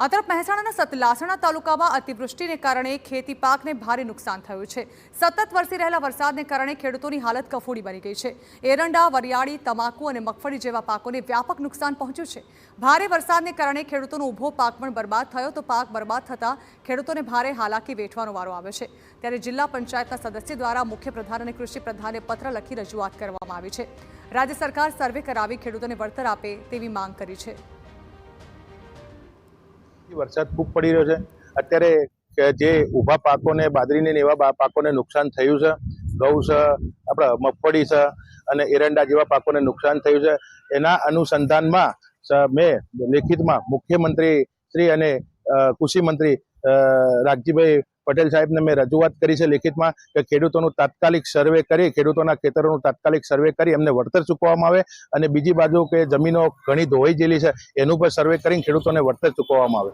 આ તરફ મહેસાણાના સતલાસણા તાલુકામાં અતિવૃષ્ટિને કારણે ખેતી પાકને ભારે નુકસાન થયું છે। સતત વરસી રહેલા વરસાદને કારણે ખેડૂતોની હાલત કફોડી બની ગઈ છે। એરંડા, વરિયાળી, તમાકુ અને મગફળી જેવા પાકોને વ્યાપક નુકસાન પહોંચ્યું છે। ભારે વરસાદને કારણે ખેડૂતોનો ઊભો પાક પણ બરબાદ થયો તો પાક બરબાદ થતા ખેડૂતોને ભારે હાલાકી વેઠવાનો વારો આવ્યો છે। ત્યારે જિલ્લા પંચાયતના સદસ્ય દ્વારા મુખ્ય પ્રધાન અને કૃષિ પ્રધાને પત્ર લખી રજૂઆત કરવામાં આવી છે। રાજ્ય સરકાર સર્વે કરાવી ખેડૂતોને વળતર આપે તેવી માંગ કરી છે। વરસાદ ખૂબ પડી રહ્યો છે। અત્યારે જે ઊભા પાકોને બાજરીને એવા પાકોને નુકસાન થયું છે, ઘઉં છે, આપણા મગફળી છે અને એરંડા જેવા પાકોને નુકસાન થયું છે। એના અનુસંધાનમાં મેં લેખિતમાં મુખ્યમંત્રી શ્રી અને કૃષિ મંત્રી રાઘજીભાઈ પટેલ સાહેબને મેં રજૂઆત કરી છે લેખિતમાં કે ખેડૂતોનું તાત્કાલિક સર્વે કરી, ખેડૂતોના ખેતરોનું તાત્કાલિક સર્વે કરી એમને વળતર ચૂકવવામાં આવે અને બીજી બાજુ કે જમીનો ઘણી ધોવાઈ ગયેલી છે એનું પણ સર્વે કરીને ખેડૂતોને વળતર ચૂકવવામાં આવે।